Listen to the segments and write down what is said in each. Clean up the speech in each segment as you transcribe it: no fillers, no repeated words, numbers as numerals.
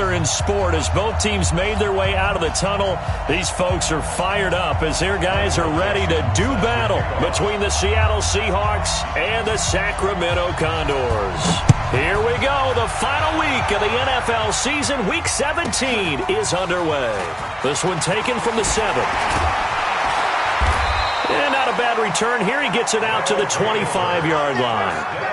weather in sport as both teams made their way out of the tunnel. These folks are fired up as their guys are ready to do battle between the Seattle Seahawks and the Sacramento Condors. Here we go. The final week of the NFL season. Week 17 is underway. This one taken from the 7. And not a bad return here. He gets it out to the 25-yard line.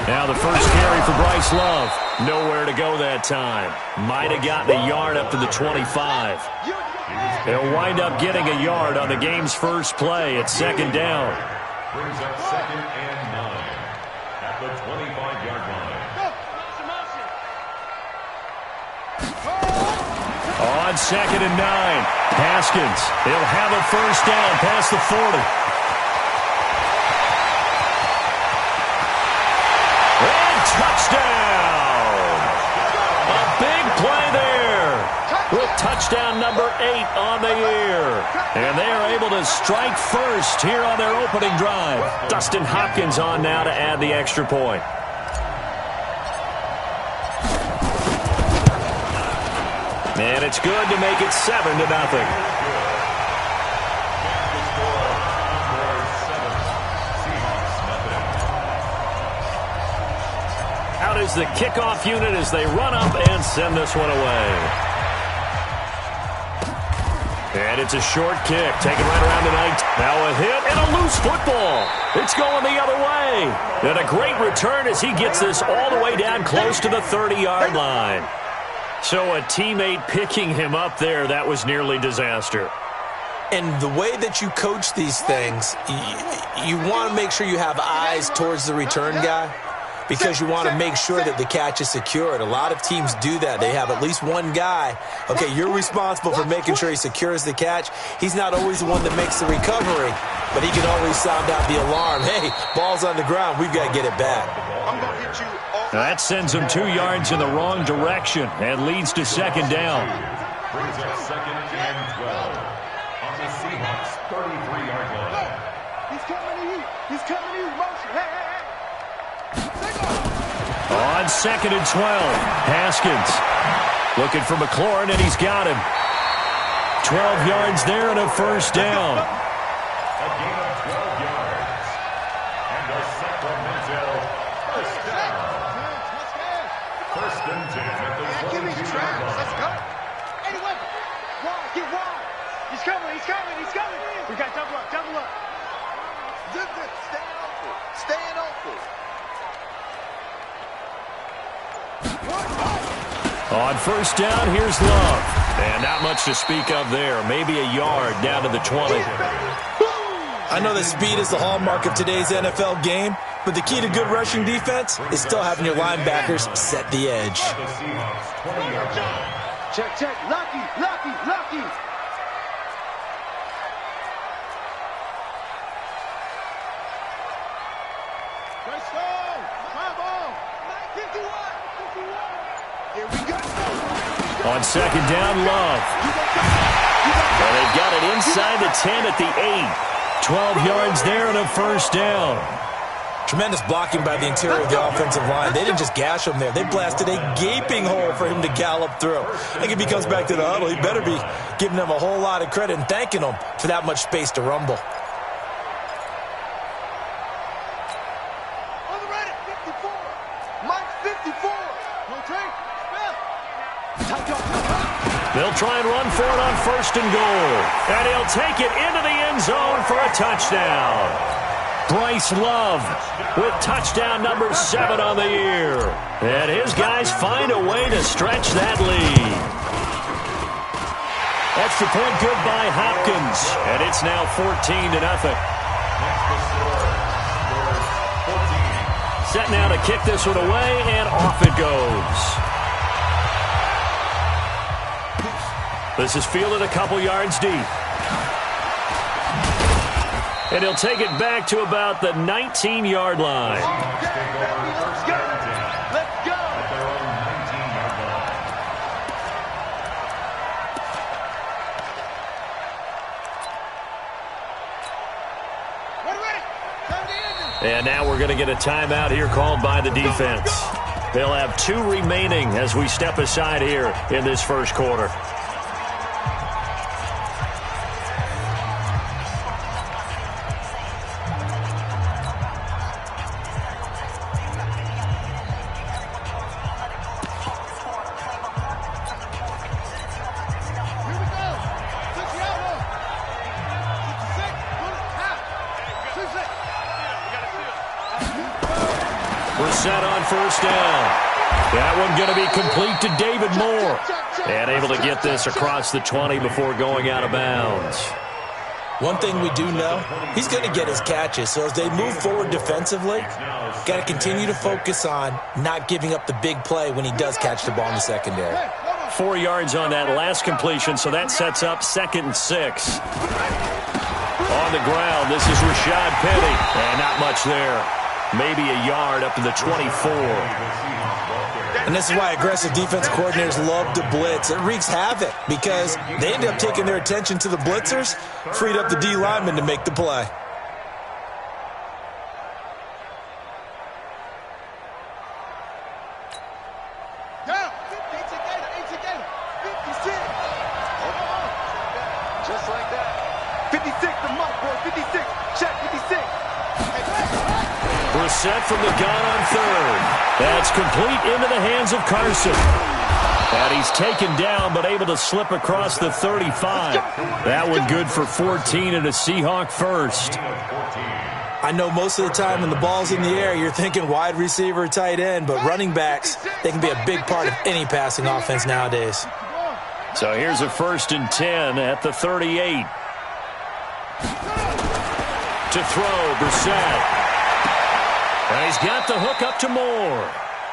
Now the first carry for Bryce Love. Nowhere to go that time. Might have gotten a yard up to the 25. They'll wind up getting a yard on the game's first play at second down. Brings up 2nd and 9 at the 25-yard line. On 2nd and 9, Haskins. He'll have a first down past the 40. Touchdown! A big play there with touchdown number 8 on the year. And they are able to strike first here on their opening drive. Dustin Hopkins on now to add the extra point. And it's good to make it 7-0. Is the kickoff unit as they run up and send this one away. And it's a short kick, taken right around the 19. Now a hit and a loose football. It's going the other way. And a great return as he gets this all the way down close to the 30-yard line. So a teammate picking him up there, that was nearly disaster. And the way that you coach these things, you want to make sure you have eyes towards the return guy, because you want to make sure that the catch is secured. A lot of teams do that. They have at least one guy. Okay, you're responsible for making sure he secures the catch. He's not always the one that makes the recovery, but he can always sound out the alarm. Hey, ball's on the ground. We've got to get it back. That sends him 2 yards in the wrong direction and leads to second down. Brings up 2nd and 12 on the Seahawks 33-yard line. He's coming to you. He's coming to you. Motion. Hey. On 2nd and 12, Haskins looking for McLaurin, and he's got him. 12 yards there and a first down. A gain of 12 yards. And a Sacramento first down. First and 10 at the 22-yard line. Let's go. Anyway, wide, get wide. He's coming. We got double up. Staying open. On first down, here's Love. And not much to speak of there. Maybe a yard down to the 20. I know that speed is the hallmark of today's NFL game, but the key to good rushing defense is still having your linebackers set the edge. Check. Lucky. On second down, Love. And they've got it inside the 10 at the 8. 12 yards there and a first down. Tremendous blocking by the interior of the offensive line. They didn't just gash him there. They blasted a gaping hole for him to gallop through. I think if he comes back to the huddle, he better be giving them a whole lot of credit and thanking them for that much space to rumble. On the ready, 54. Mike 54. They'll try and run for it on first and goal. And he'll take it into the end zone for a touchdown. Bryce Love with touchdown number 7 on the year. And his guys find a way to stretch that lead. Extra point good by Hopkins. And it's now 14-0. Set now to kick this one away, and off it goes. This is fielded a couple yards deep. And he'll take it back to about the 19-yard line. And now we're going to get a timeout here called by the defense. They'll have 2 remaining as we step aside here in this first quarter. Set on first down. That one going to be complete to David Moore. And able to get this across the 20 before going out of bounds. One thing we do know, he's going to get his catches. So as they move forward defensively, got to continue to focus on not giving up the big play when he does catch the ball in the secondary. 4 yards on that last completion, so that sets up 2nd and 6. On the ground, this is Rashad Penny. And not much there. Maybe a yard up to the 24. And this is why aggressive defense coordinators love to blitz. It wreaks havoc because they end up taking their attention to the blitzers, freed up the D lineman to make the play. Just like that. 56, the mark, boy. 56. Check, 56. Brissett from the gun on 3rd. That's complete into the hands of Carson. And he's taken down but able to slip across the 35. That one good for 14 and a Seahawk first. I know most of the time when the ball's in the air, you're thinking wide receiver, tight end, but running backs, they can be a big part of any passing offense nowadays. So here's a 1st and 10 at the 38. To throw, Brissett. And he's got the hook up to Moore.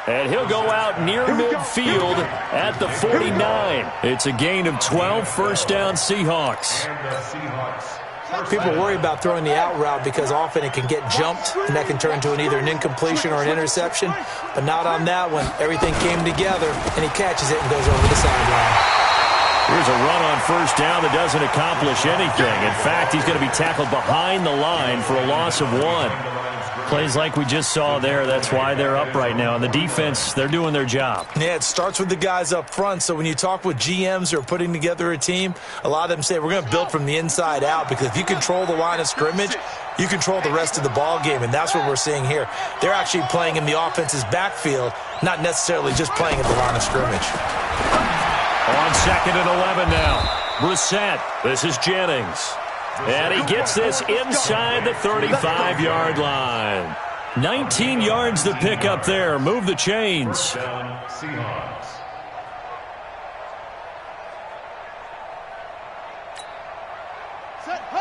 And he'll go out near midfield at the 49. It's a gain of 12, first down Seahawks. People worry about throwing the out route because often it can get jumped, and that can turn into either an incompletion or an interception. But not on that one. Everything came together, and he catches it and goes over the sideline. Here's a run on first down that doesn't accomplish anything. In fact, he's going to be tackled behind the line for a loss of 1. Plays like we just saw there, that's why they're up right now. And the defense, they're doing their job. Yeah, it starts with the guys up front. So when you talk with GMs who are putting together a team, a lot of them say we're going to build from the inside out, because if you control the line of scrimmage, you control the rest of the ball game, and that's what we're seeing here. They're actually playing in the offense's backfield, not necessarily just playing at the line of scrimmage. On 2nd and 11 now. Brissett. This is Jennings. And he gets this inside the 35-yard line. 19 yards to pick up there. Move the chains.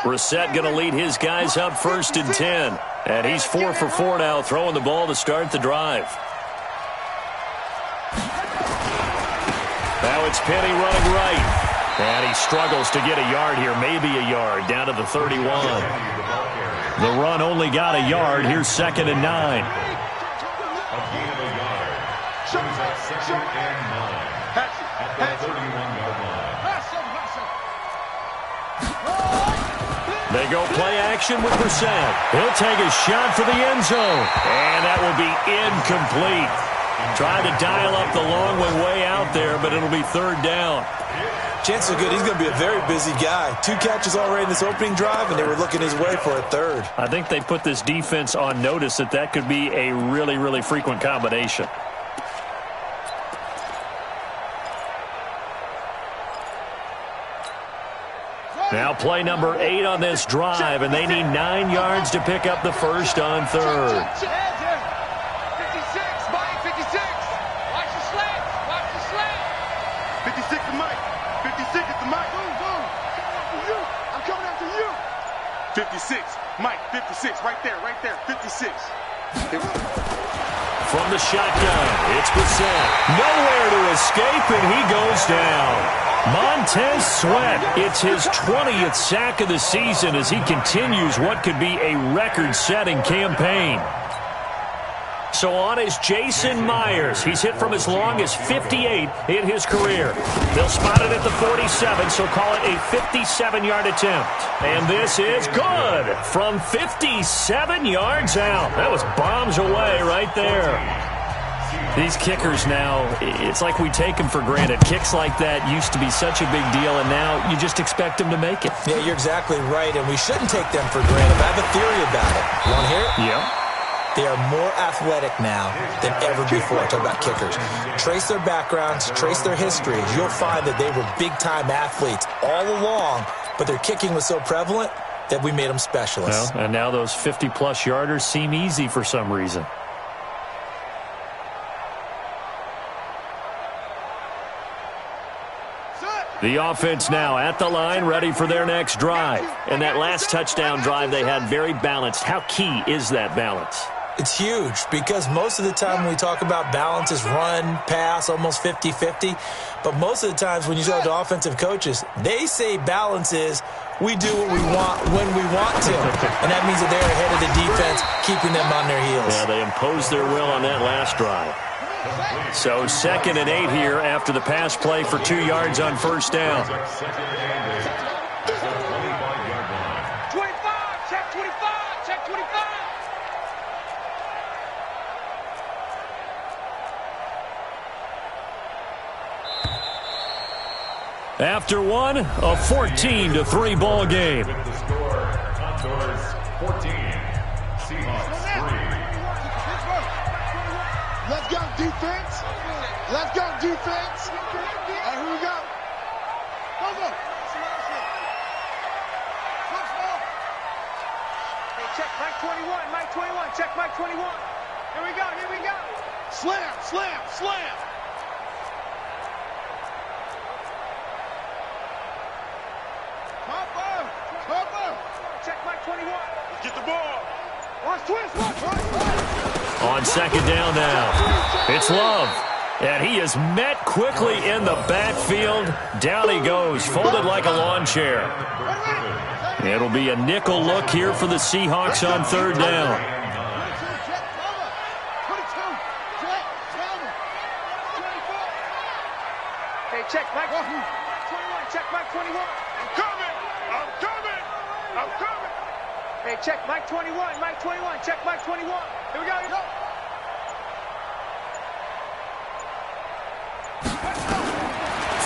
Brissett going to lead his guys up 1st and 10. And he's 4 for 4 now, throwing the ball to start the drive. Now it's Penny running right. And he struggles to get a yard here, maybe a yard, down to the 31. The run only got a yard. Here's 2nd and 9. A gain of a yard. Brings up 2nd and 9 at the 31-yard line. They go play action with Brissett. He'll take a shot for the end zone. And that will be incomplete. Tried to dial up the long one way out there, but it'll be 3rd down. Chances are good he's going to be a very busy guy. 2 catches already in this opening drive, and they were looking his way for a 3rd. I think they put this defense on notice that could be a really, really frequent combination. Now play number 8 on this drive, and they need 9 yards to pick up the first on 3rd. 56, Mike, 56. Watch the slant. Watch the slant. 56 to Mike. 56 is the Mike. Boom. I'm coming after you. 56. Mike, 56. Right there. 56. From the shotgun, it's Brissett. Nowhere to escape, and he goes down. Montez Sweat, it's his 20th sack of the season as he continues what could be a record-setting campaign. So on is Jason Myers. He's hit from as long as 58 in his career. They'll spot it at the 47, so call it a 57-yard attempt. And this is good from 57 yards out. That was bombs away right there. These kickers now, it's like we take them for granted. Kicks like that used to be such a big deal, and now you just expect them to make it. Yeah, you're exactly right, and we shouldn't take them for granted. I have a theory about it. You want to hear it? Yeah. They are more athletic now than ever before. Talk about kickers. Trace their backgrounds, trace their histories. You'll find that they were big-time athletes all along, but their kicking was so prevalent that we made them specialists. Well, and now those 50-plus yarders seem easy for some reason. The offense now at the line, ready for their next drive. And that last touchdown drive they had very balanced. How key is that balance? It's huge because most of the time when we talk about balance is run, pass, almost 50-50. But most of the times when you talk to offensive coaches, they say balance is we do what we want when we want to. And that means that they're ahead of the defense, keeping them on their heels. Yeah, they imposed their will on that last drive. So 2nd and 8 here after the pass play for 2 yards on first down. 25, check 25, check 25. After one, a 14-3 ball game. With the score, Condors 14, Seahawks 3. Let's go, defense. Let's go, defense. All right, here we go. Go, go. Hey, check Mike 21, Mike 21, check Mike 21. Here we go, here we go. Slam, slam, slam. Cover. Check Mike 21. Get the ball. Watch twist, watch. On 2nd down now, it's Love. And he is met quickly in the backfield. Down he goes, folded like a lawn chair. It'll be a nickel look here for the Seahawks on 3rd down. Hey, check Mike 21, check Mike 21. I'm coming. Hey, check Mike 21, Mike 21, check Mike 21. Here we go, here we go.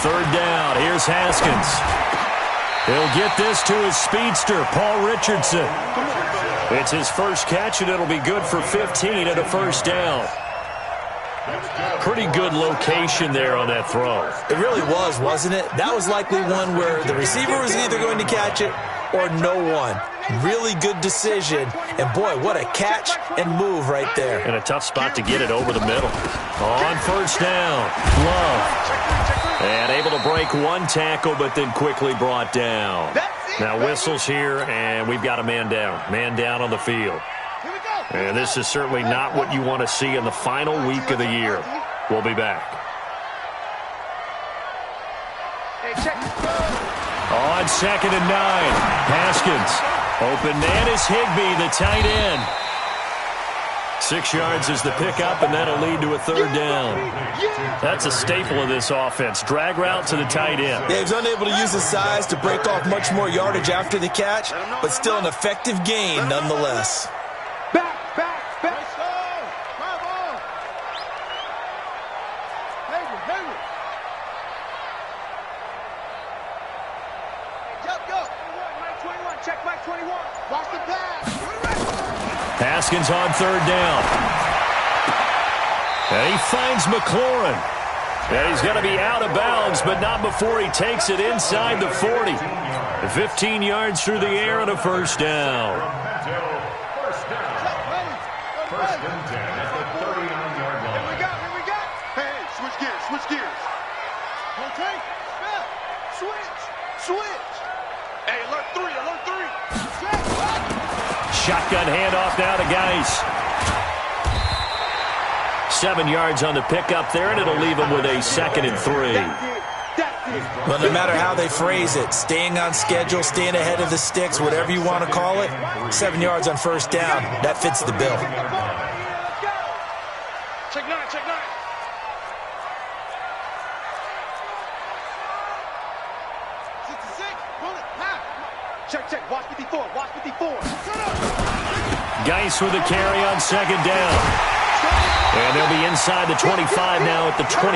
Third down, here's Haskins. He'll get this to his speedster, Paul Richardson. It's his first catch, and it'll be good for 15 at a first down. Pretty good location there on that throw. It really was, wasn't it? That was likely one where the receiver was either going to catch it or no one. Really good decision. And, boy, what a catch and move right there. And a tough spot to get it over the middle. On first down, Love. And able to break one tackle, but then quickly brought down. Now whistles here, and we've got a man down. Man down on the field. And this is certainly not what you want to see in the final week of the year. We'll be back. On 2nd and 9, Haskins. Open man is Higbee, the tight end. 6 yards is the pickup, and that'll lead to a 3rd down. That's a staple of this offense. Drag route to the tight end. Yeah, he was unable to use his size to break off much more yardage after the catch, but still an effective gain nonetheless. Back. Hayward. Go. Mike 21, check Mike 21. Watch the pass. Haskins on 3rd down. And he finds McLaurin. And he's going to be out of bounds, but not before he takes it inside the 40. 15 yards through the air and a first down. First and 10 at the 39-yard line. Here we go. Hey, switch gears. Okay, switch. Hey, alert three. Shotgun handoff now to Geis. 7 yards on the pickup there, and it'll leave him with a 2nd and 3. Well, no matter how they phrase it, staying on schedule, staying ahead of the sticks, whatever you want to call it, 7 yards on first down, that fits the bill. Check 9, check 9. Check. Watch 54. Watch 54. Geis with a carry on second down. And they'll be inside the 25 now at the 24.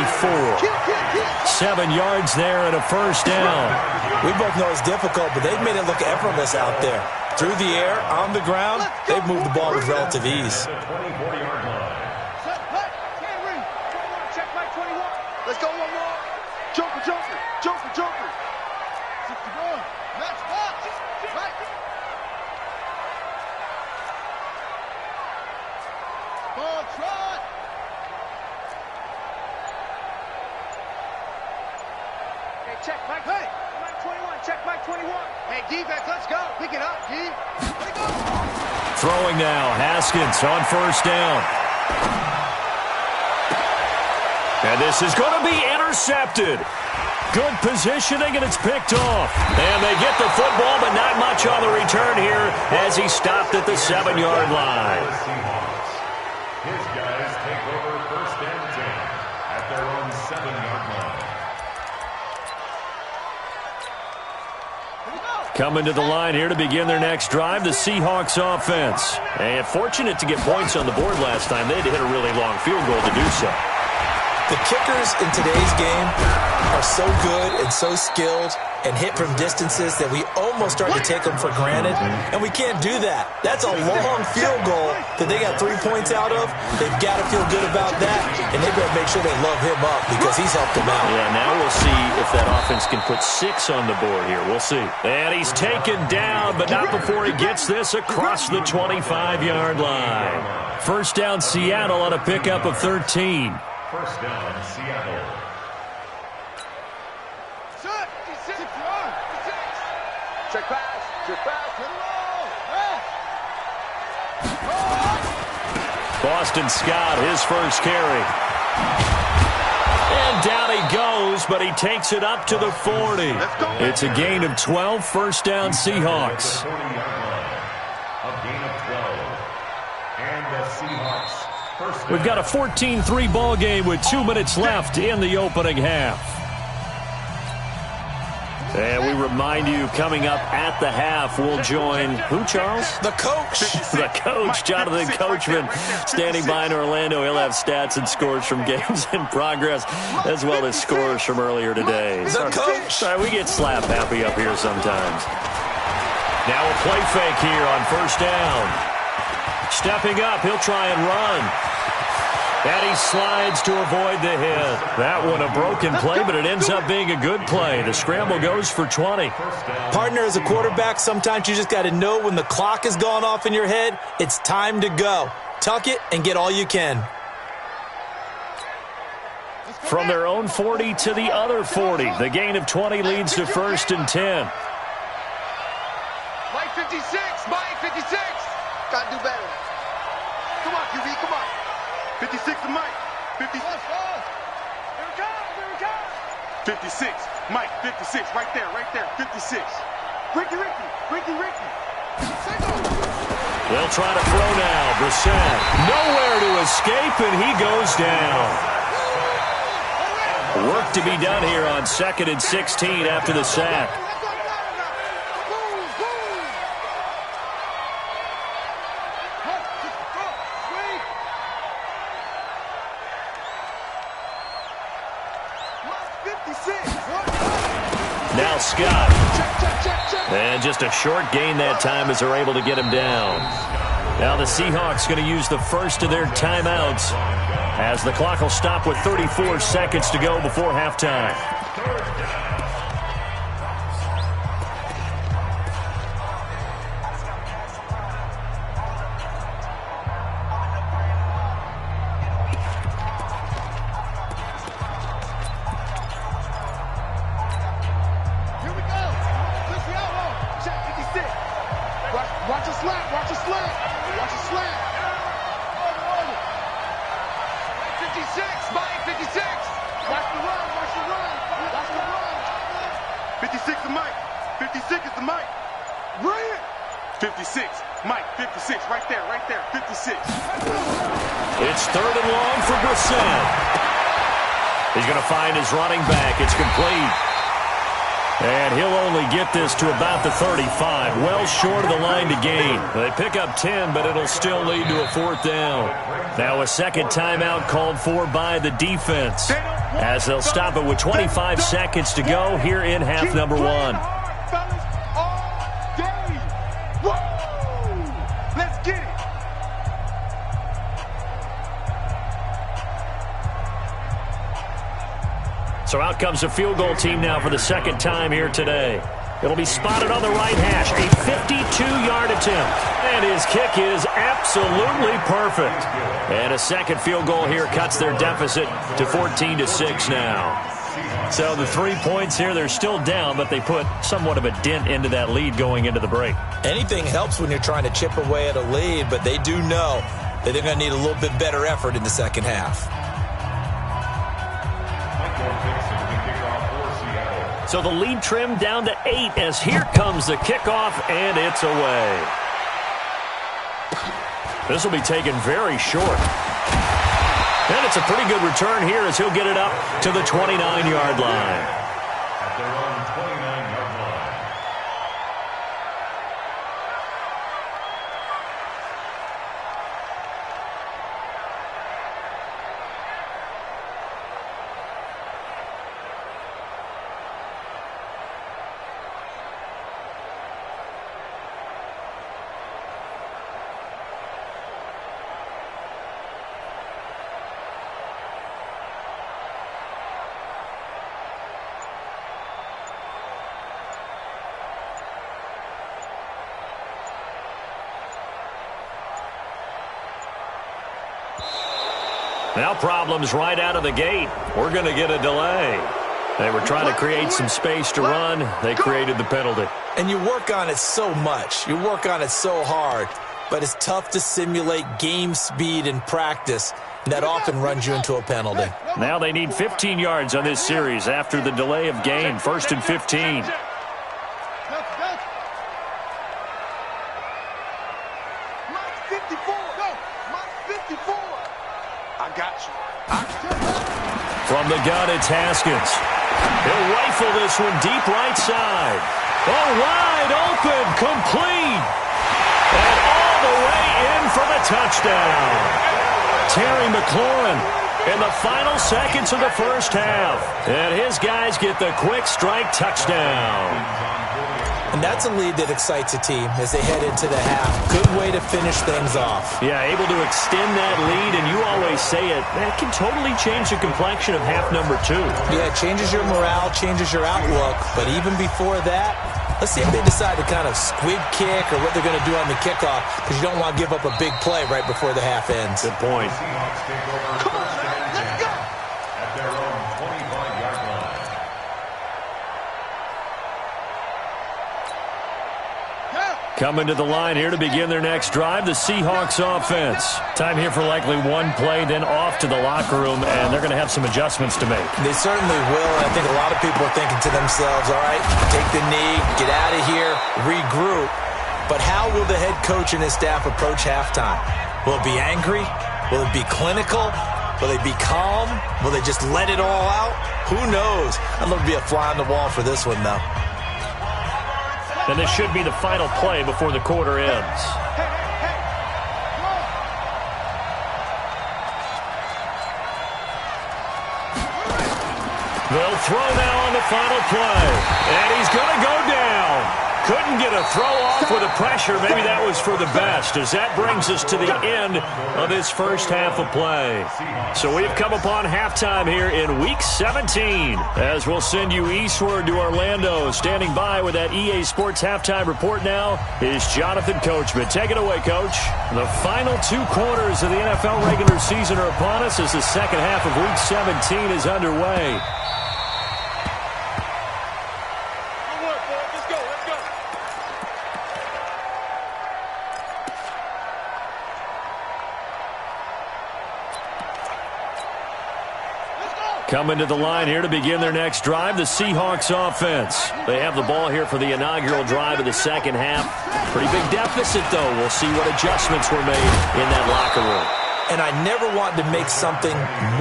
7 yards there and a first down. We both know it's difficult, but they've made it look effortless out there. Through the air, on the ground, they've moved the ball with relative ease. Check my 21. Let's go one more. Joker. 61. Let's watch. Ball trot. Hey, check Mike. Hey, Mike 21. Check Mike 21. Hey, defense, let's go. Pick it up, D. Let it go. Throwing now, Haskins on first down. And this is going to be intercepted. Good positioning, and it's picked off. And they get the football, but not much on the return here as he stopped at the 7-yard line. His guys take over first and 10 at their own 7-yard line. Coming to the line here to begin their next drive, the Seahawks offense. And fortunate to get points on the board last time. They had to hit a really long field goal to do so. The kickers in today's game are so good and so skilled and hit from distances that we almost start to take them for granted, and we can't do that. That's a long field goal that they got 3 points out of. They've got to feel good about that, and they better make sure they love him up because he's helped them out. Yeah, now we'll see if that offense can put 6 on the board here. We'll see. And he's taken down, but not before he gets this across the 25-yard line. First down, Seattle on a pickup of 13. First down, Seattle. Check pass. Boston Scott, his first carry. And down he goes, but he takes it up to the 40. It's a gain of 12, first down Seahawks. A gain of 12. And the Seahawks. We've got a 14-3 ball game with 2 minutes left in the opening half. And we remind you, coming up at the half, we'll join who, Charles? The coach. The coach, Jonathan Coachman, standing by in Orlando. He'll have stats and scores from games in progress, as well as scores from earlier today. The coach. Sorry, we get slap happy up here sometimes. Now a play fake here on first down. Stepping up, he'll try and run. And he slides to avoid the hit. That one a broken play, but it ends up being a good play. The scramble goes for 20. Partner, as a quarterback, sometimes you just got to know when the clock has gone off in your head, it's time to go. Tuck it and get all you can. From their own 40 to the other 40. The gain of 20 leads to first and 10. Mike 56. Mike 56. Got to do better. Come on, QB. Come on. 56 to Mike. 56. Here we come. 56. Mike, 56. Right there. 56. Ricky. They'll try to throw now. Brissett nowhere to escape, and he goes down. Work to be done here on 2nd and 16 after the sack. Now Scott. And just a short gain that time as they're able to get him down. Now the Seahawks going to use the first of their timeouts as the clock will stop with 34 seconds to go before halftime. 56. Mike, 56. Right there, 56. It's 3rd and long for Brissett. He's going to find his running back. It's complete. And he'll only get this to about the 35, well short of the line to gain. They pick up 10, but it'll still lead to a 4th down. Now a second timeout called for by the defense, as they'll stop it with 25 seconds to go here in half number 1. Let's get it. So out comes a field goal team now for the second time here today. It'll be spotted on the right hash, a 52-yard attempt. And his kick is absolutely perfect. And a second field goal here cuts their deficit to 14-6 now. So the 3 points here, they're still down, but they put somewhat of a dent into that lead going into the break. Anything helps when you're trying to chip away at a lead, but they do know that they're going to need a little bit better effort in the second half. So the lead trimmed down to 8 as here comes the kickoff, and it's away. This will be taken very short. And it's a pretty good return here as he'll get it up to the 29-yard line. At their own 29-yard line. Now problems right out of the gate. We're going to get a delay. They were trying to create some space to run. They created the penalty. And you work on it so much. You work on it so hard. But it's tough to simulate game speed in practice. And that often runs you into a penalty. Now they need 15 yards on this series after the delay of gain. 1st and 15. From the gun, it's Haskins. He'll rifle this one deep right side. Oh, wide open, complete. And all the way in for the touchdown. Terry McLaurin in the final seconds of the first half. And his guys get the quick strike touchdown. And that's a lead that excites a team as they head into the half. Good way to finish things off. Yeah, able to extend that lead, and you always say it, that can totally change the complexion of half number 2. Yeah, it changes your morale, changes your outlook. But even before that, let's see if they decide to kind of squib kick or what they're going to do on the kickoff, because you don't want to give up a big play right before the half ends. Good point. Come on, man, let's go. At their own 25-yard line. Coming to the line here to begin their next drive, the Seahawks offense. Time here for likely one play, then off to the locker room, and they're going to have some adjustments to make. They certainly will, and I think a lot of people are thinking to themselves, all right, take the knee, get out of here, regroup. But how will the head coach and his staff approach halftime? Will it be angry? Will it be clinical? Will they be calm? Will they just let it all out? Who knows? I'd love to be a fly on the wall for this one, though. And this should be the final play before the quarter ends. They'll throw now on the final play. And he's going to go down. Couldn't get a throw off with the pressure. Maybe that was for the best, as that brings us to the end of this first half of play. So we've come upon halftime here in Week 17, as we'll send you eastward to Orlando. Standing by with that EA Sports halftime report now is Jonathan Coachman. Take it away, Coach. The final 2 quarters of the NFL regular season are upon us as the second half of Week 17 is underway. Coming to the line here to begin their next drive, the Seahawks offense. They have the ball here for the inaugural drive of the second half. Pretty big deficit, though. We'll see what adjustments were made in that locker room. And I never want to make something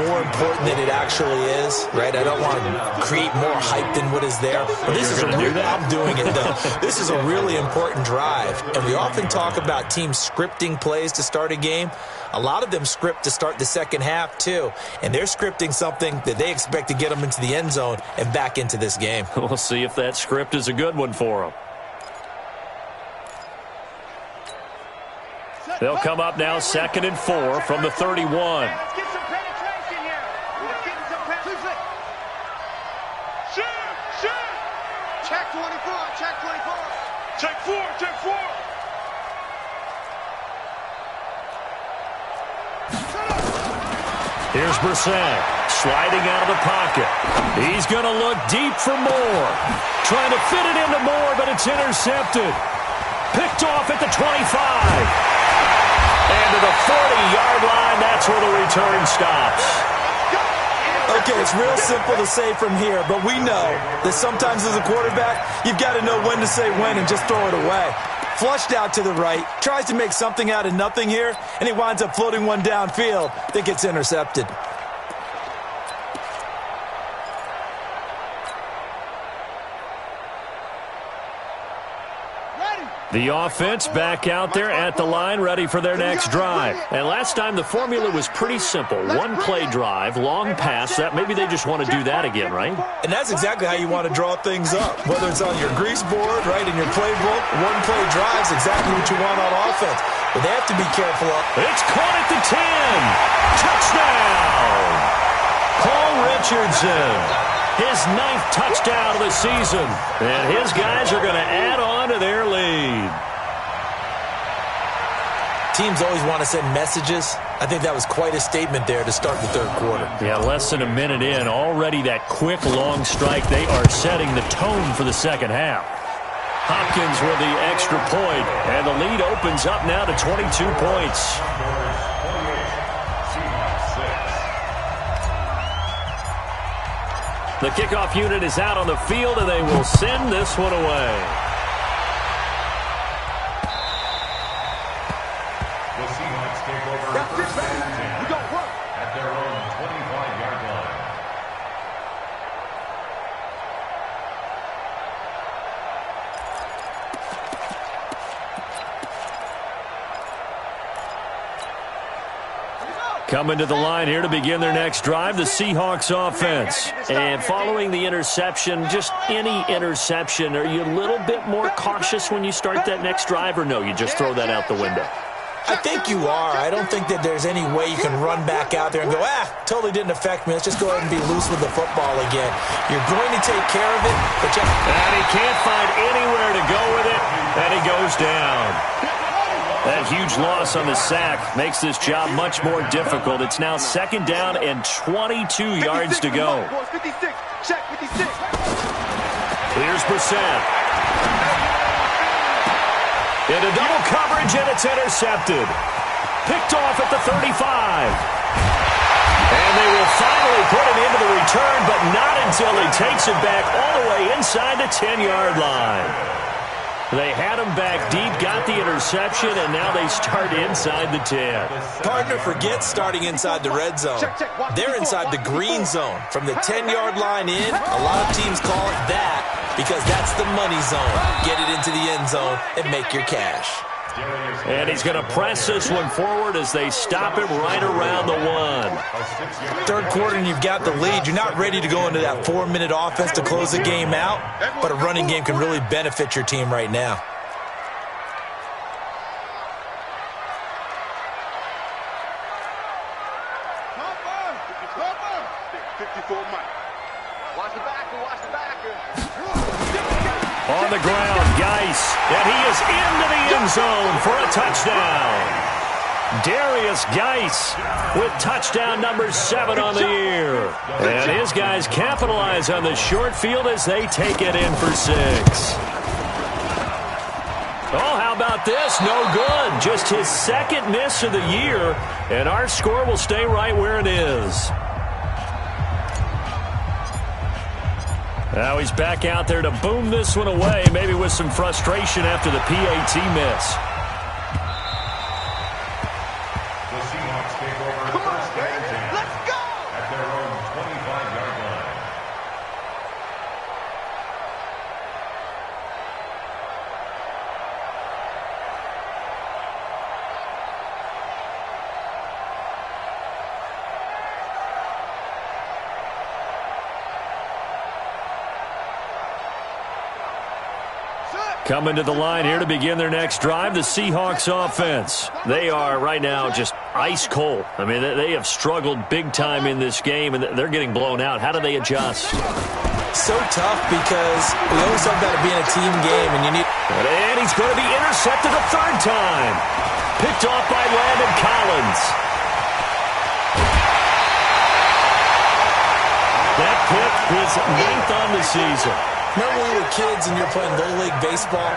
more important than it actually is, right? I don't want to create more hype than what is there. But this is I'm doing it, though. This is a really important drive. And we often talk about teams scripting plays to start a game. A lot of them script to start the second half, too. And they're scripting something that they expect to get them into the end zone and back into this game. We'll see if that script is a good one for them. They'll come up now 2nd and 4 from the 31. Let's get some penetration here. Let's get some penetration. Shoot! Check 24, check 24. Check 4, check 4. Here's Brissett, sliding out of the pocket. He's going to look deep for Moore. Trying to fit it into Moore, but it's intercepted. Picked off at the 25. And to the 40-yard line, that's where the return stops. Okay, it's real simple to say from here, but we know that sometimes as a quarterback, you've got to know when to say when and just throw it away. Flushed out to the right, tries to make something out of nothing here, and he winds up floating one downfield that gets intercepted. The offense back out there at the line, ready for their next drive. And last time, the formula was pretty simple. One play drive, long pass. That maybe they just want to do that again, right? And that's exactly how you want to draw things up. Whether it's on your grease board, right, in your playbook, one play drive is exactly what you want on offense. But they have to be careful of. It's caught at the 10. Touchdown! Paul Richardson. His 9th touchdown of the season. And his guys are going to add on to their lead. Teams always want to send messages. I think that was quite a statement there to start the third quarter. Yeah, less than a minute in. Already that quick, long strike. They are setting the tone for the second half. Hopkins with the extra point. And the lead opens up now to 22 points. The kickoff unit is out on the field, and they will send this one away. The Seahawks take over first and 10 at their own 25-yard line. Coming to the line here to begin their next drive, the Seahawks offense. And following the interception, just any interception, are you a little bit more cautious when you start that next drive, or no, you just throw that out the window? I think you are. I don't think that there's any way you can run back out there and go, totally didn't affect me. Let's just go ahead and be loose with the football again. You're going to take care of it, but and he can't find anywhere to go with it, and he goes down. That huge loss on the sack makes this job much more difficult. It's now 2nd down and 22 yards to go. 56, check 56. Here's Brissett. Into double coverage, and it's intercepted. Picked off at the 35. And they will finally put it into the return, but not until he takes it back all the way inside the 10-yard line. They had him back deep, got the interception, and now they start inside the 10. Partner, forget starting inside the red zone. They're inside the green zone. From the 10-yard line in, a lot of teams call it that because that's the money zone. Get it into the end zone and make your cash. And he's going to press this one forward as they stop him right around the 1. Third quarter and you've got the lead. You're not ready to go into that 4-minute offense to close the game out, but a running game can really benefit your team right now. On the ground, Geis, and he is into the end zone for a touchdown. Darius Geis with touchdown number 7 on the year. And his guys capitalize on the short field as they take it in for 6. Oh, how about this? No good. Just his 2nd miss of the year, and our score will stay right where it is. Now he's back out there to boom this one away, maybe with some frustration after the PAT miss. The Seahawks take over first and 10. Let's go! At their own 25-yard line. Coming to the line here to begin their next drive, the Seahawks offense. They are right now just ice cold. I mean, they have struggled big time in this game, and they're getting blown out. How do they adjust? So tough because we always talk about it being a team game, and you need... And he's going to be intercepted a third time. Picked off by Landon Collins. That pick is 9th on the season. Remember when we were kids and you were playing Little League Baseball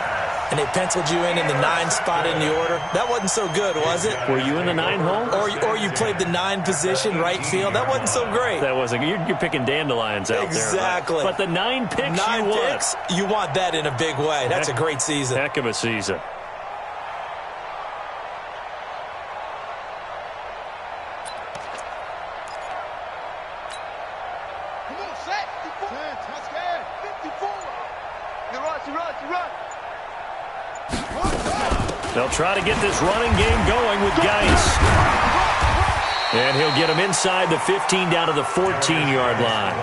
and they penciled you in the 9 spot in the order? That wasn't so good, was it? Were you in the 9 hole? Or you played the 9 position, right field? That wasn't so great. That wasn't. You're picking dandelions out there. Exactly. But the 9 picks 9 you want. picks, you want that in a big way. That's a great season. Heck of a season. They'll try to get this running game going with Geis. And he'll get him inside the 15 down to the 14-yard line.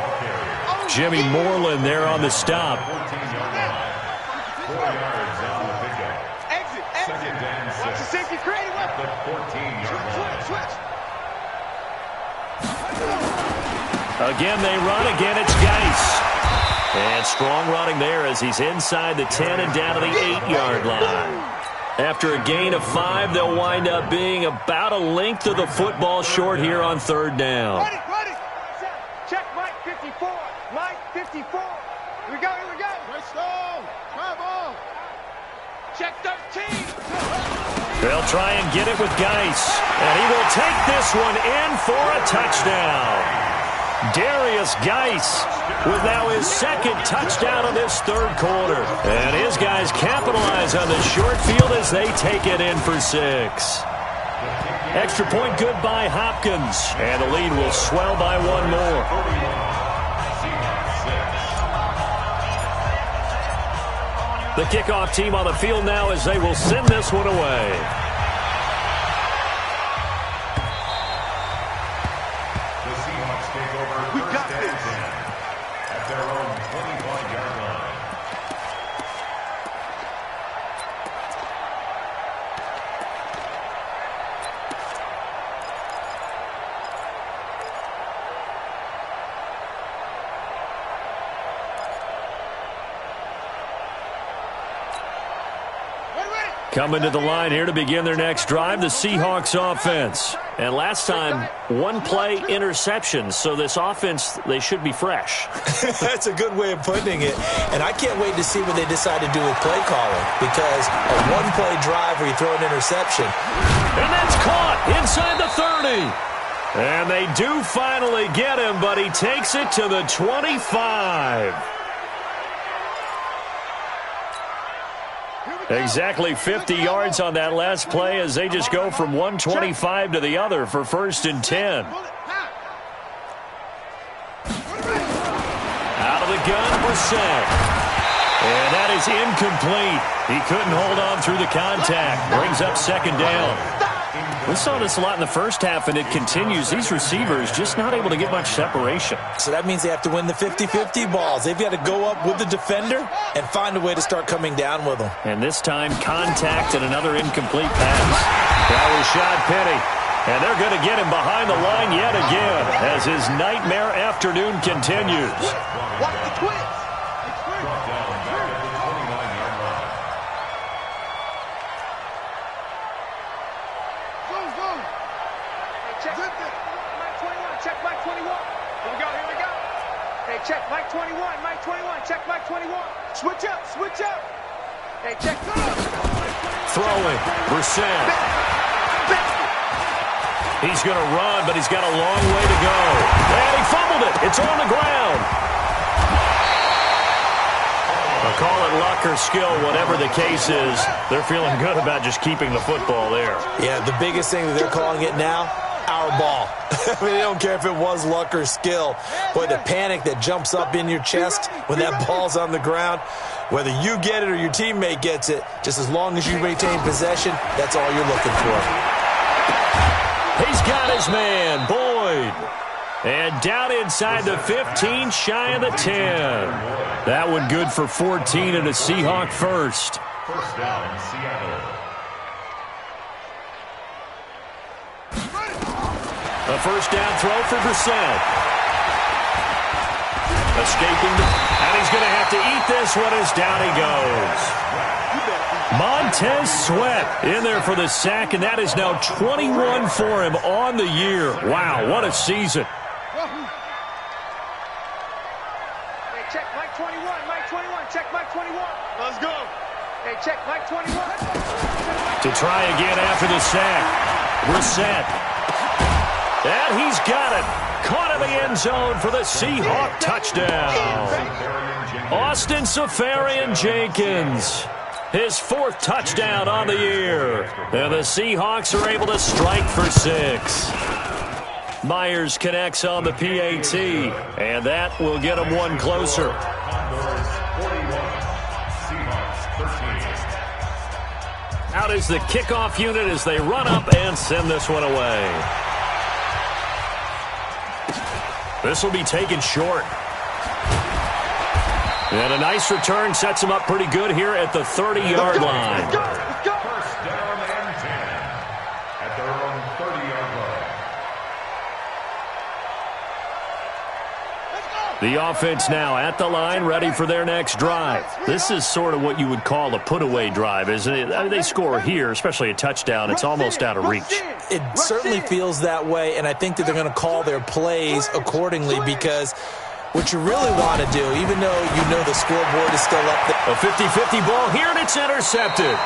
Jimmy Moreland there on the stop. 4 yards on the pickup. Exit. Second and 6. Watch the safety create At the 14-yard line. Switch. Again, they run. Again, it's Geis. And strong running there as he's inside the 10 and down to the 8-yard line. After a gain of 5, they'll wind up being about a length of the football short here on third down. Ready. Check Mike 54. Mike 54. Here we go. Right stone. Try ball. Check 13. They'll try and get it with Geis. And he will take this one in for a touchdown. Darius Geis with now his second touchdown of this third quarter. And his guys capitalize on the short field as they take it in for 6. Extra point good by Hopkins. And the lead will swell by 1 more. The kickoff team on the field now as they will send this one away. We got this. At their own 25-yard line. Coming to the line here to begin their next drive, the Seahawks offense. And last time, 1 play interception, so this offense, they should be fresh. That's a good way of putting it. And I can't wait to see what they decide to do with play calling, because a 1-play drive where you throw an interception. And that's caught inside the 30. And they do finally get him, but he takes it to the 25. Exactly 50 yards on that last play as they just go from 125 to the other for 1st and 10. Out of the gun, Brissett. And that is incomplete. He couldn't hold on through the contact. Brings up 2nd down. We saw this a lot in the first half, and it continues. These receivers just not able to get much separation. So that means they have to win the 50-50 balls. They've got to go up with the defender and find a way to start coming down with them. And this time, contact and another incomplete pass. That was Rashad Penny. And they're going to get him behind the line yet again as his nightmare afternoon continues. Watch the twist. Brought down back at the 29-yard line. Check Mike 21. Here we go. Hey, check Mike 21. Check Mike 21. Switch up. Hey, check. Throwing. Brissett. He's going to run, but he's got a long way to go. And he fumbled it. It's on the ground. Well, call it luck or skill, whatever the case is, they're feeling good about just keeping the football there. Yeah, the biggest thing that they're calling it now, our ball. I mean, they don't care if it was luck or skill. Boy, the panic that jumps up in your chest when that ball's on the ground, whether you get it or your teammate gets it, just as long as you retain possession, that's all you're looking for. He's got his man, Boyd. And down inside the 15, shy of the 10. That one good for 14 and a Seahawk first. First down, Seattle. A first down throw for Brissett. Escaping, and he's going to have to eat this one as down he goes. Montez Sweat in there for the sack, and that is now 21 for him on the year. Wow, what a season. Hey, check Mike 21, Mike 21, check Mike 21. Let's go. Hey, check Mike 21. To try again after the sack. Brissett. And he's got it. Caught in the end zone for the Seahawk touchdown. Austin Seferian-Jenkins. His fourth touchdown on the year. And the Seahawks are able to strike for 6. Myers connects on the PAT, and that will get him one closer. Out is the kickoff unit as they run up and send this one away. This will be taken short. And a nice return sets him up pretty good here at the 30-yard line. First down and 10 at their own 30-yard line. The offense now at the line, ready for their next drive. This is sort of what you would call a put-away drive, isn't it? I mean, they score here, especially a touchdown. It's almost out of reach. It certainly feels that way, and I think that they're going to call their plays accordingly because what you really want to do, even though you know the scoreboard is still up there. A 50-50 ball here, and it's intercepted.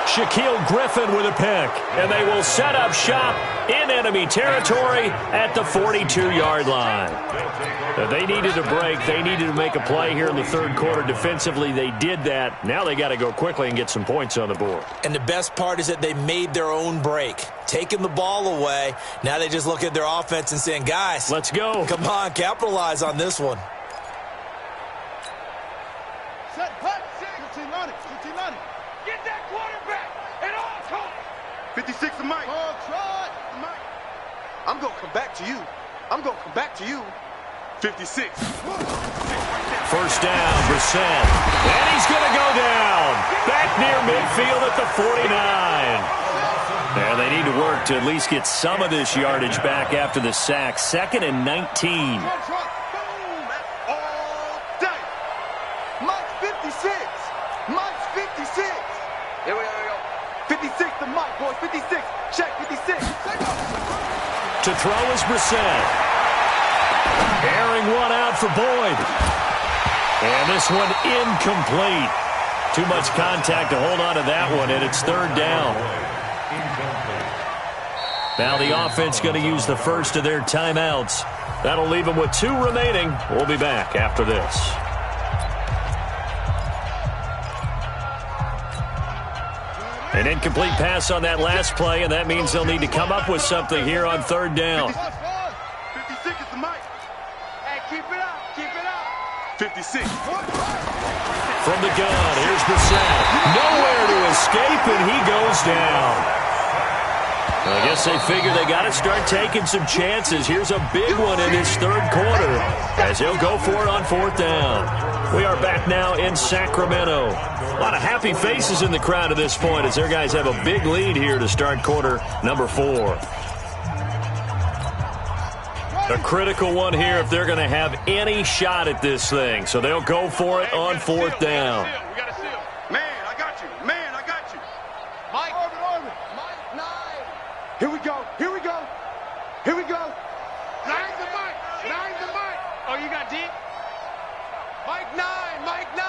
Shaquille Griffin with a pick, and they will set up shop in enemy territory at the 42-yard line. They needed a break. They needed to make a play here in the third quarter. Defensively, they did that. Now they got to go quickly and get some points on the board. And the best part is that they made their own break, taking the ball away. Now they just look at their offense and saying, guys, let's go. Come on, capitalize on this one. Set, punt, 15-90, 15-90. Get that quarterback at all costs. 56 to Mike. Oh, try it, Mike. I'm going to come back to you. I'm going to come back to you. 56. First down, Brissett. And he's going to go down. Back near midfield at the 49. And they need to work to at least get some of this yardage back after the sack. 2nd and 19. Boom, all day. Mike's 56. Mike's 56. Here we go. 56 to Mike, boys. 56. Check 56. To throw is Brissett. Airing one out for Boyd. And this one incomplete. Too much contact to hold on to that one, and it's third down. Now the offense going to use the first of their timeouts. That'll leave them with 2 remaining. We'll be back after this. An incomplete pass on that last play, and that means they'll need to come up with something here on third down. 56 is the Mike. Hey, keep it up. Keep it up. 56. From the gun, here's Brissett. Nowhere to escape, and he goes down. I guess they figure they got to start taking some chances. Here's a big one in this third quarter as he'll go for it on 4th down. We are back now in Sacramento. A lot of happy faces in the crowd at this point as their guys have a big lead here to start quarter number 4. A critical one here if they're going to have any shot at this thing. So they'll go for it on 4th down. We got to seal. Man, I got you. Man, I got you. Mike. Orbit. Mike, 9. Here we go. Here we go. Here we go. 9's the Mike. 9's the Mike. Oh, you got deep? Mike 9. Mike 9.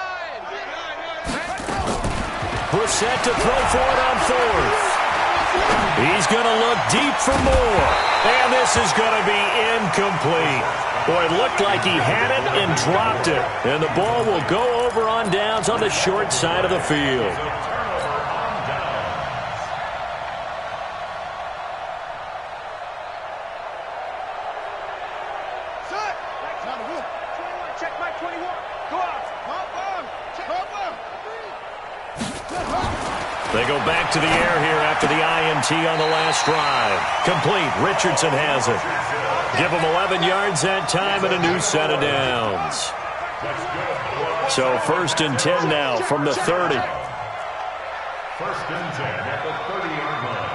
Brissett to throw for it on 4th. He's going to look deep for more. And this is going to be incomplete. Boy, it looked like he had it and dropped it. And the ball will go over on downs on the short side of the field. They go back to the air here after the INT on the last drive. Complete. Richardson has it. Give him 11 yards that time and a new set of downs. So 1st and 10 now from the 30. 1st and 10 at the 30-yard line.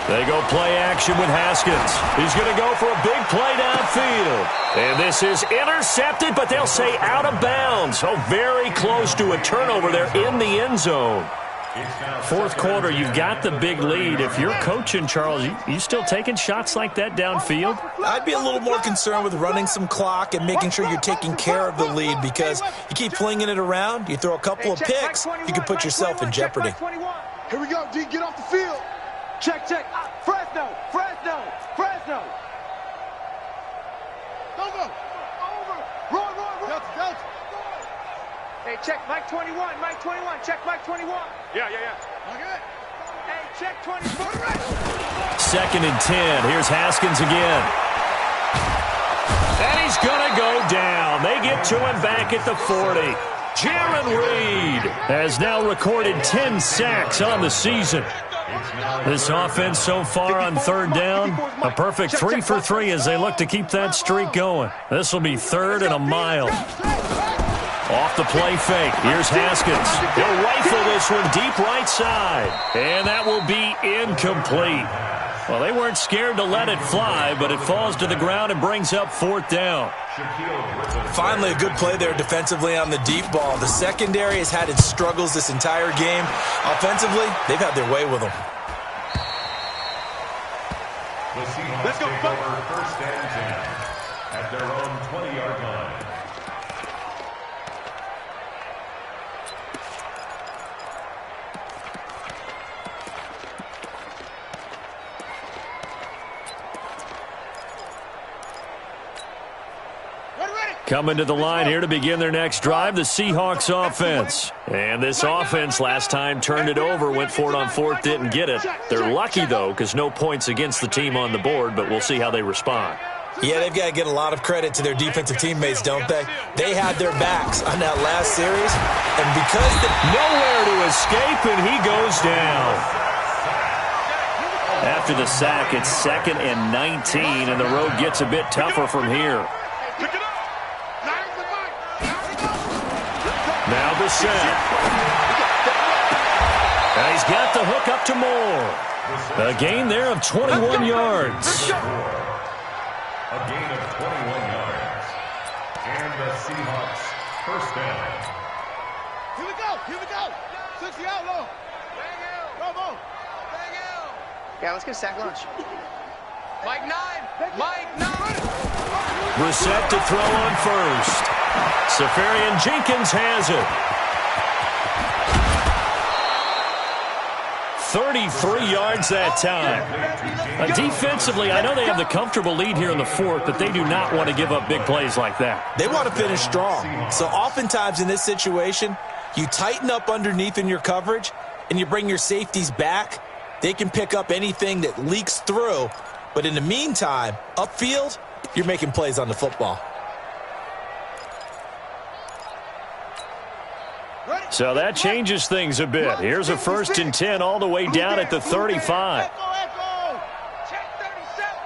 They go play action with Haskins. He's going to go for a big play downfield. And this is intercepted, but they'll say out of bounds. Oh, very close to a turnover there in the end zone. 4th quarter, you've got the big lead. If you're coaching, Charles, you still taking shots like that downfield? I'd be a little more concerned with running some clock and making sure you're taking care of the lead, because you keep flinging it around, you throw a couple of picks, you can put yourself in jeopardy. Here we go, D. Get off the field. Check. Fresno. Go. Over. Roll. Delta. Hey, check Mike 21. Check Mike 21. Yeah. Okay. Hey, check 24. 2nd and 10. Here's Haskins again. And he's going to go down. They get to him back at the 40. Jaron Reed has now recorded 10 sacks on the season. This offense so far on 3rd down, a perfect 3 for 3 as they look to keep that streak going. This will be 3rd and a mile. Off the play fake. Here's Haskins. He'll rifle this one deep right side. And that will be incomplete. Well, they weren't scared to let it fly, but it falls to the ground and brings up 4th down. Finally, a good play there defensively on the deep ball. The secondary has had its struggles this entire game. Offensively, they've had their way with them. The Seahawks take over 1st and 10 at their own 20-yard line. Coming to the line here to begin their next drive, the Seahawks offense. And this offense last time turned it over, went for it on 4th, didn't get it. They're lucky, though, because no points against the team on the board, but we'll see how they respond. Yeah, they've got to get a lot of credit to their defensive teammates, don't they? They had their backs on that last series, and because nowhere to escape, and he goes down. After the sack, it's 2nd and 19, and the road gets a bit tougher from here. Now the set. And he's got the hook up to Moore. A gain there of 21 yards. A gain of 21 yards. And the Seahawks 1st down. Here we go. 60 out low. Bravo. Yeah, let's get a sack lunch. Mike 9. Brissett to throw on 1st. Safarian Jenkins has it. 33 yards that time. Defensively, I know they have the comfortable lead here in the 4th, but they do not want to give up big plays like that. they want to finish strong. So oftentimes in this situation, you tighten up underneath in your coverage, and you bring your safeties back. They can pick up anything that leaks through. But in the meantime, upfield, you're making plays on the football. So that changes things a bit. Here's a 1st and 10 all the way down at the 35. Check 37.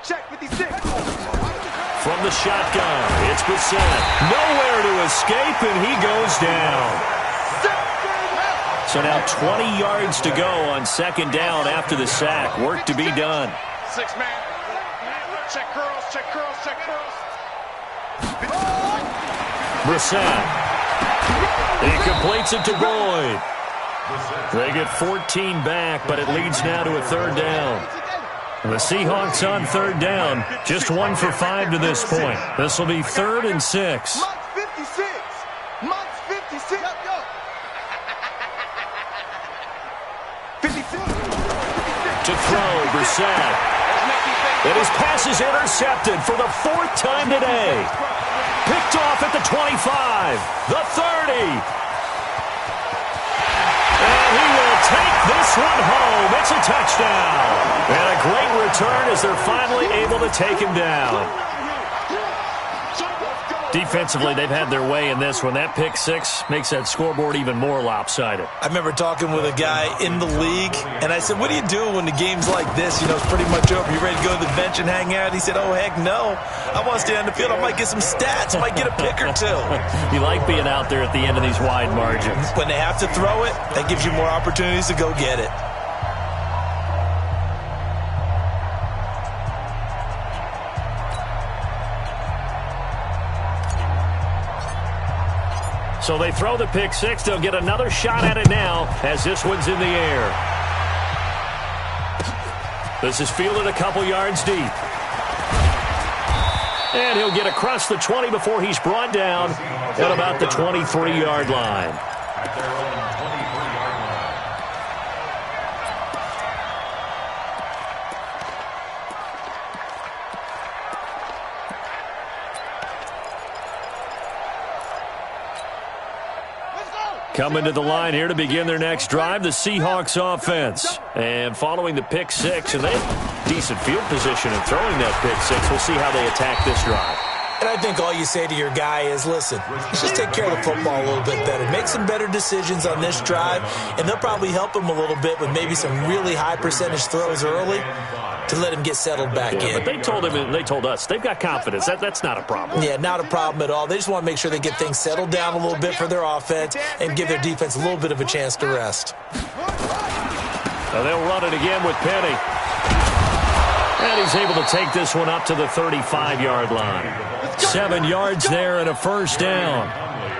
Check 56. From the shotgun, it's Brissett. Nowhere to escape, and he goes down. So now 20 yards to go on 2nd down after the sack. Work to be done. 6-man. Check curls. Brissett He completes it to Boyd. They get 14 back, but it leads now to a third down. The Seahawks on third down, just 1 for 5 to this point. This will be 3rd and 6. Mike 56. Mike 56. Go. 56. To throw, Brissett. And his pass is intercepted for the 4th time today. Picked off at the 25, the 30. And he will take this one home. It's a touchdown. And a great return as they're finally able to take him down. Defensively, they've had their way in this one. That pick six makes that scoreboard even more lopsided. I remember talking with a guy in the league, and I said, what do you do when the game's like this? You know, it's pretty much over. You ready to go to the bench and hang out? He said, oh, heck no. I want to stay on the field. I might get some stats. I might get a pick or two. You like being out there at the end of these wide margins. When they have to throw it, that gives you more opportunities to go get it. So they throw the pick six. They'll get another shot at it now as this one's in the air. This is fielded a couple yards deep. And he'll get across the 20 before he's brought down at about the 23-yard line. Coming to the line here to begin their next drive, the Seahawks offense. And following the pick six, and they have decent field position in throwing that pick six. We'll see how they attack this drive. And I think all you say to your guy is, listen, let's just take care of the football a little bit better. Make some better decisions on this drive, and they'll probably help him a little bit with maybe some really high percentage throws early to let him get settled back in. But they told him, and they told us, they've got confidence. That's not a problem. Yeah, not a problem at all. They just want to make sure they get things settled down a little bit for their offense and give their defense a little bit of a chance to rest. Now they'll run it again with Penny. And he's able to take this one up to the 35-yard line. 7 yards there and a first down.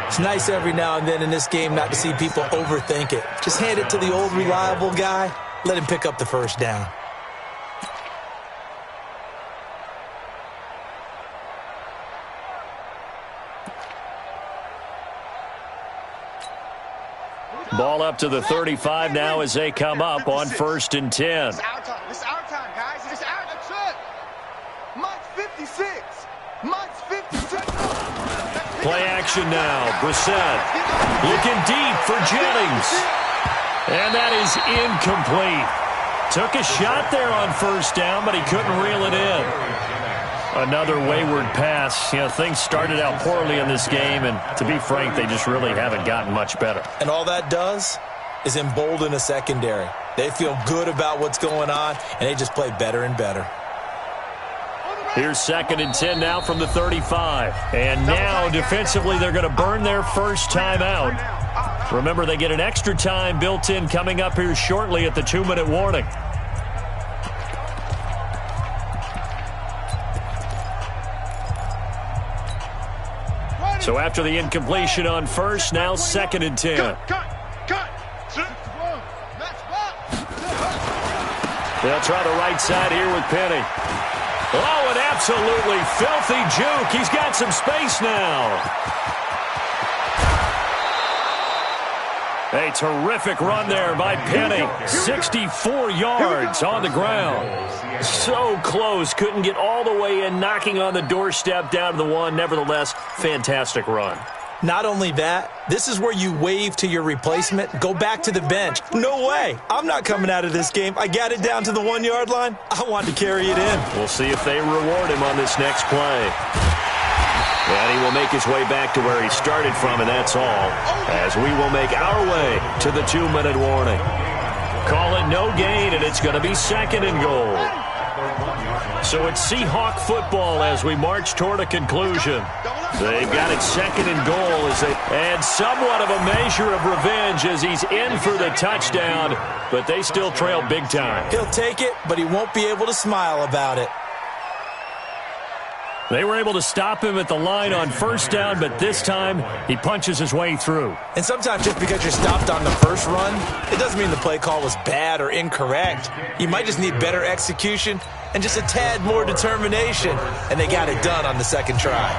It's nice every now and then in this game not to see people overthink it. Just hand it to the old reliable guy. Let him pick up the first down. Ball up to the 35 now as they come up on 1st and 10. This is our time, guys. This is our time. That's it. Mike's 56. Mike's 56. Play action now. Brissett looking deep for Jennings. And that is incomplete. Took a shot there on first down, but he couldn't reel it in. Another wayward pass. You know, things started out poorly in this game, and to be frank, they just really haven't gotten much better. And all that does is embolden a secondary. They feel good about what's going on, and they just play better and better. Here's 2nd and 10 now from the 35. And now, defensively, they're going to burn their first time out. Remember, they get an extra time built in coming up here shortly at the 2-minute warning. So after the incompletion on first, now 2nd and 10. They'll try the right side here with Penny. Oh, an absolutely filthy juke. He's got some space now. A terrific run there by Penny. 64 yards on the ground. So close. Couldn't get all the way in, knocking on the doorstep down to the one. Nevertheless, fantastic run. Not only that, this is where you wave to your replacement, go back to the bench. No way. I'm not coming out of this game. I got it down to the 1-yard line. I wanted to carry it in. We'll see if they reward him on this next play. And he will make his way back to where he started from, and that's all, as we will make our way to the 2-minute warning. Call it no gain, and it's going to be 2nd and goal. So it's Seahawk football as we march toward a conclusion. They've got it 2nd and goal as they add somewhat of a measure of revenge as he's in for the touchdown, but they still trail big time. He'll take it, but he won't be able to smile about it. They were able to stop him at the line on first down, but this time he punches his way through. And sometimes just because you're stopped on the first run, it doesn't mean the play call was bad or incorrect. You might just need better execution and just a tad more determination, and they got it done on the second try.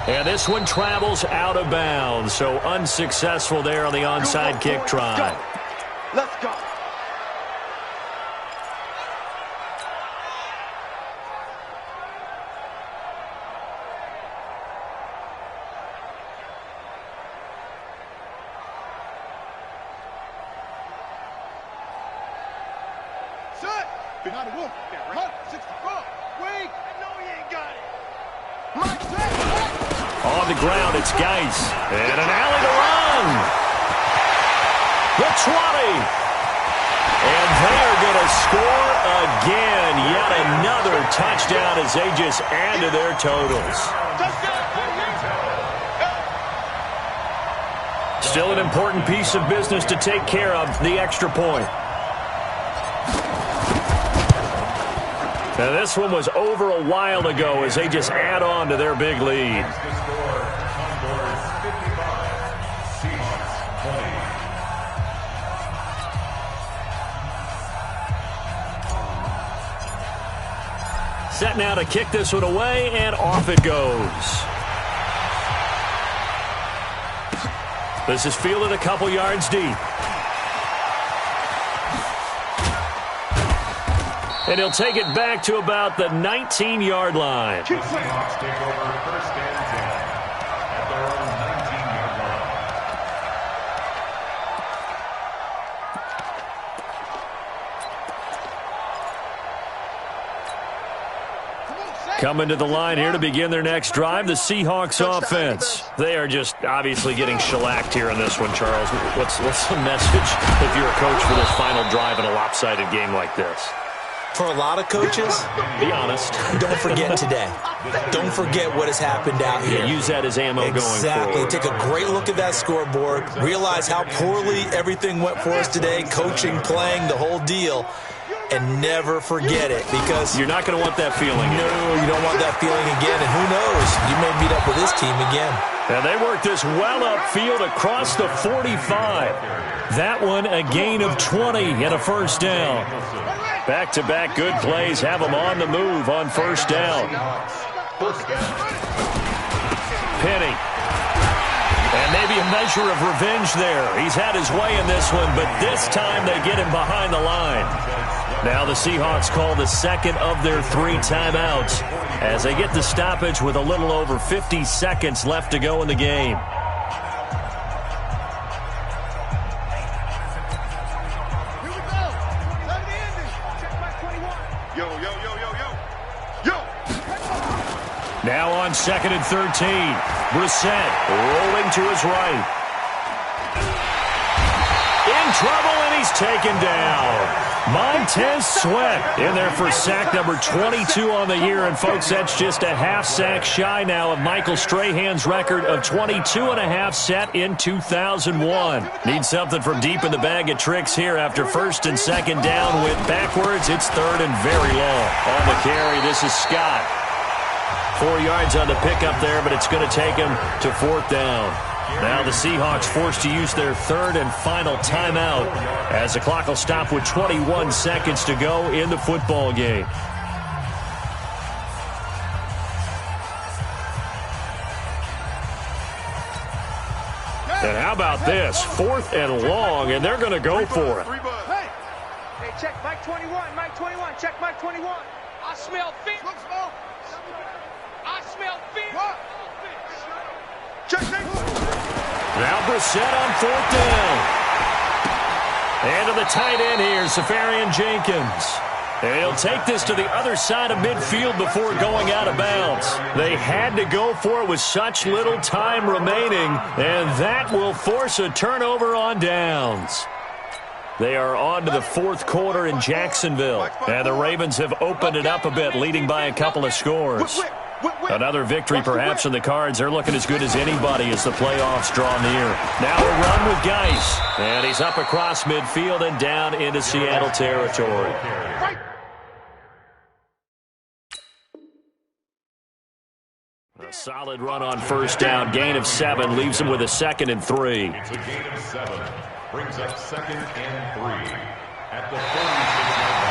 And this one travels out of bounds, so unsuccessful there on the onside kick try. Let's go. On the ground, it's Geis. And an alley to run. The 20. And they are going to score again. Yet another touchdown as they just add to their totals. Still an important piece of business to take care of, the extra point. Now this one was over a while ago as they just add on to their big lead. Set now to kick this one away, and off it goes. This is fielded a couple yards deep. And he'll take it back to about the 19-yard line. Seahawks take over first and 10 at their own 19-yard line. Coming to the line here to begin their next drive, the Seahawks offense. They are just obviously getting shellacked here in this one, Charles. What's the message if you're a coach for this final drive in a lopsided game like this? For a lot of coaches, be honest. Don't forget today. Don't forget what has happened out here. Yeah, use that as ammo going forward. Exactly. Take a great look at that scoreboard. Realize how poorly everything went for us today, coaching, playing, the whole deal. And never forget it, because you're not going to want that feeling. No, you don't want that feeling again. And who knows? You may meet up with this team again. And they work this well upfield across the 45. That one a gain of 20 and a first down. Back-to-back good plays have them on the move on first down. Penny. And maybe a measure of revenge there. He's had his way in this one, but this time they get him behind the line. Now the Seahawks call the second of their 3 timeouts as they get the stoppage with a little over 50 seconds left to go in the game. Now on 2nd and 13. Brissett rolling to his right. In trouble, and he's taken down. Montez Sweat in there for sack number 22 on the year. And, folks, that's just a half sack shy now of Michael Strahan's record of 22.5 set in 2001. Need something from deep in the bag of tricks here after 1st and 2nd down. Went backwards. It's 3rd and very long. On the carry, this is Scott. 4 yards on the pickup there, but it's going to take him to 4th down. Now the Seahawks forced to use their 3rd and final timeout as the clock will stop with 21 seconds to go in the football game. And how about this? 4th and long, and they're going to go for it. Hey, check Mike 21, Mike 21, check Mike 21. I smell feet. I smell feet. Check Now Brissett on 4th down. And to the tight end here, Safarian Jenkins. And he'll take this to the other side of midfield before going out of bounds. They had to go for it with such little time remaining, and that will force a turnover on downs. They are on to the 4th quarter in Jacksonville, and the Ravens have opened it up a bit, leading by a couple of scores. Another victory perhaps in the cards. They're looking as good as anybody as the playoffs draw near. Now a run with Geis. And he's up across midfield and down into Seattle territory. Solid run on first down. Gain of 7 leaves him with a 2nd and 3. It's a gain of 7. Brings up 2nd and 3 at the 36-yard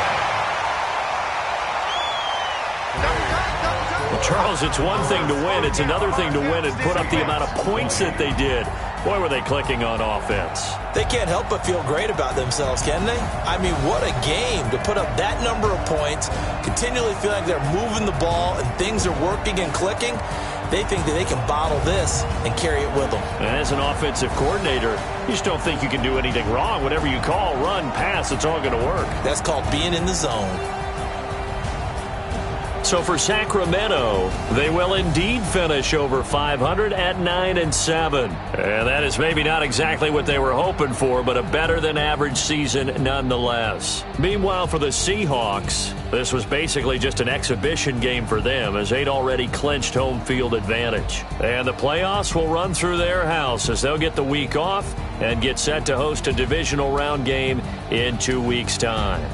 line. Well, Charles, it's one thing to win. It's another thing to win and put up the amount of points that they did. Boy, were they clicking on offense. They can't help but feel great about themselves, can they? I mean, what a game to put up that number of points, continually feel like they're moving the ball and things are working and clicking. They think that they can bottle this and carry it with them. And as an offensive coordinator, you just don't think you can do anything wrong. Whatever you call, run, pass, it's all going to work. That's called being in the zone. So for Sacramento, they will indeed finish over 500 at 9-7. And that is maybe not exactly what they were hoping for, but a better-than-average season nonetheless. Meanwhile, for the Seahawks, this was basically just an exhibition game for them as they'd already clinched home field advantage. And the playoffs will run through their house as they'll get the week off and get set to host a divisional round game in 2 weeks' time.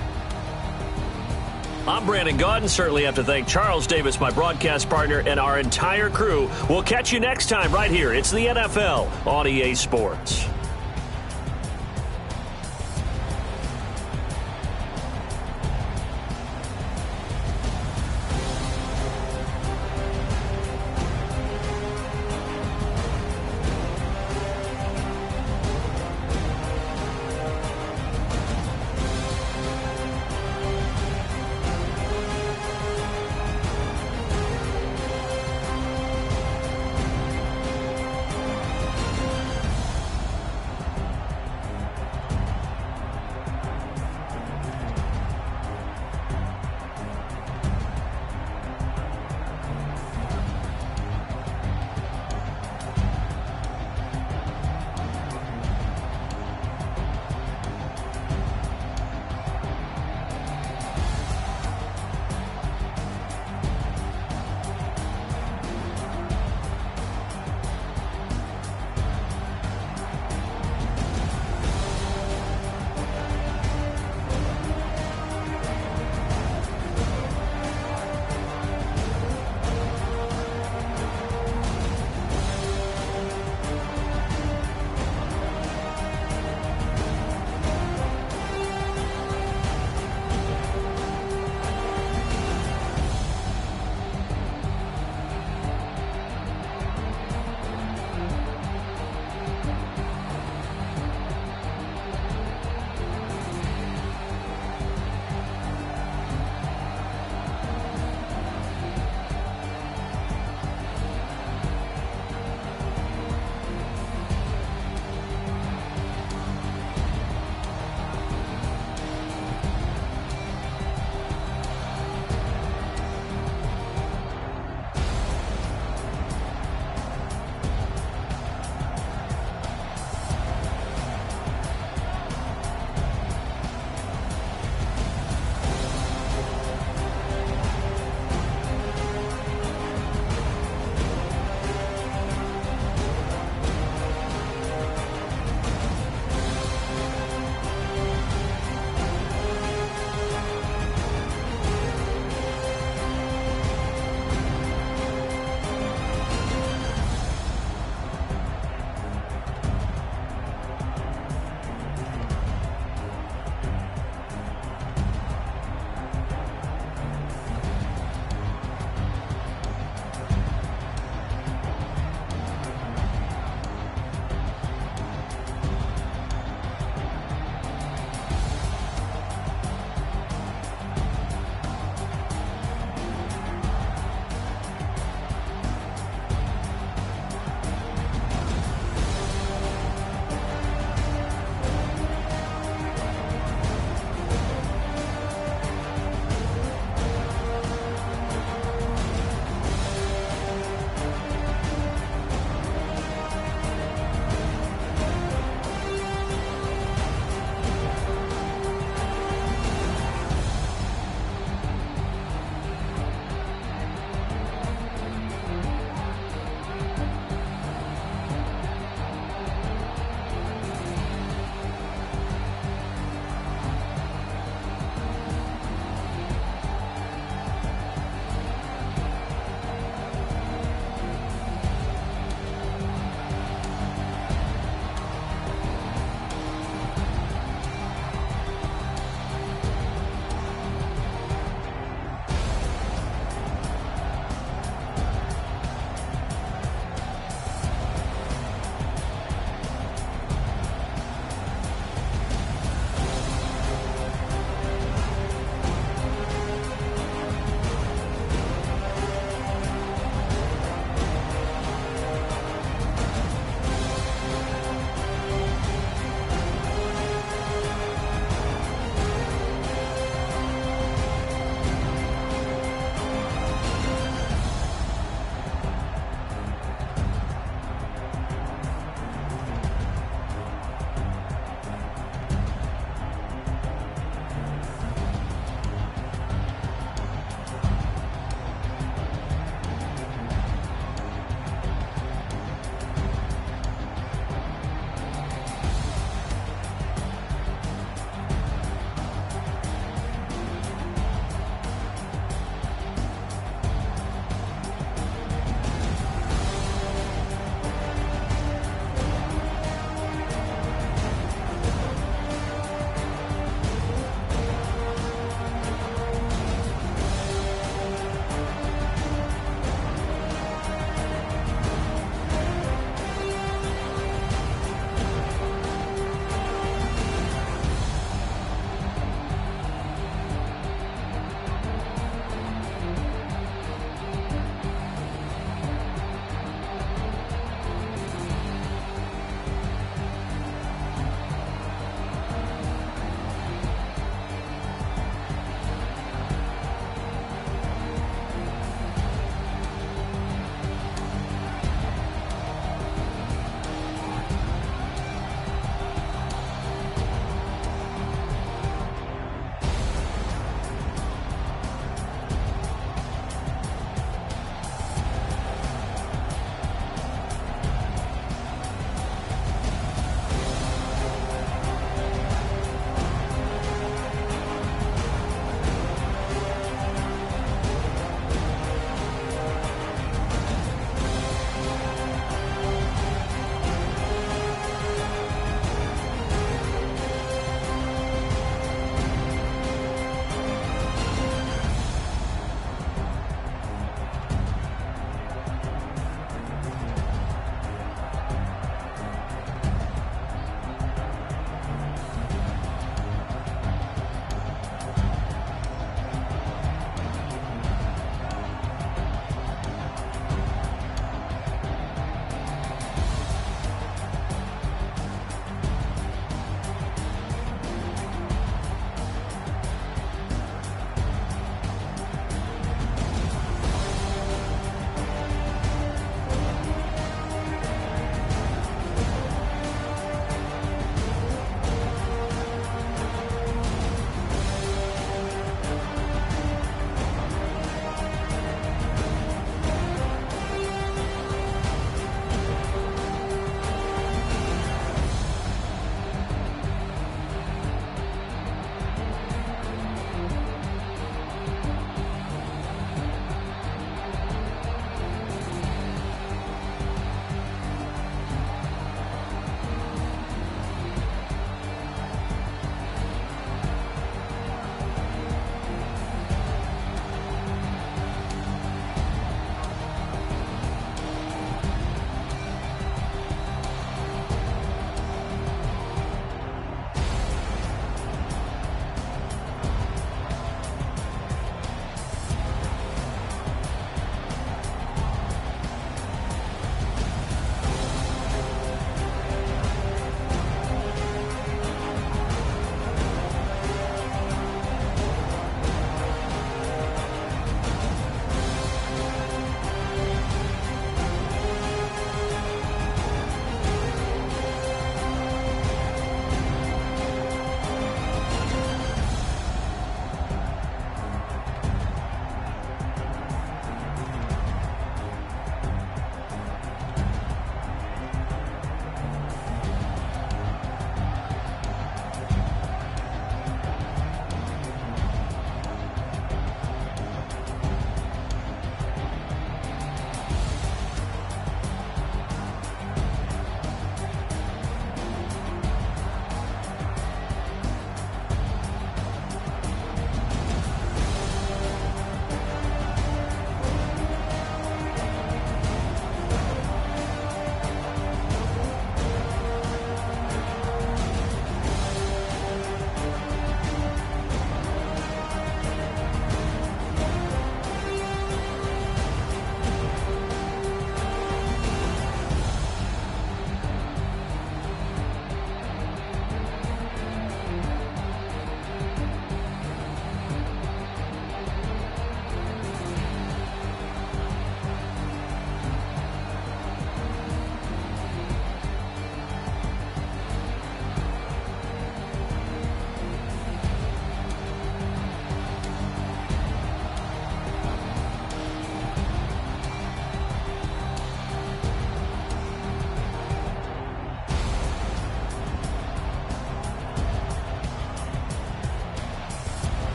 I'm Brandon Gaudin. Certainly have to thank Charles Davis, my broadcast partner, and our entire crew. We'll catch you next time right here. It's the NFL on EA Sports.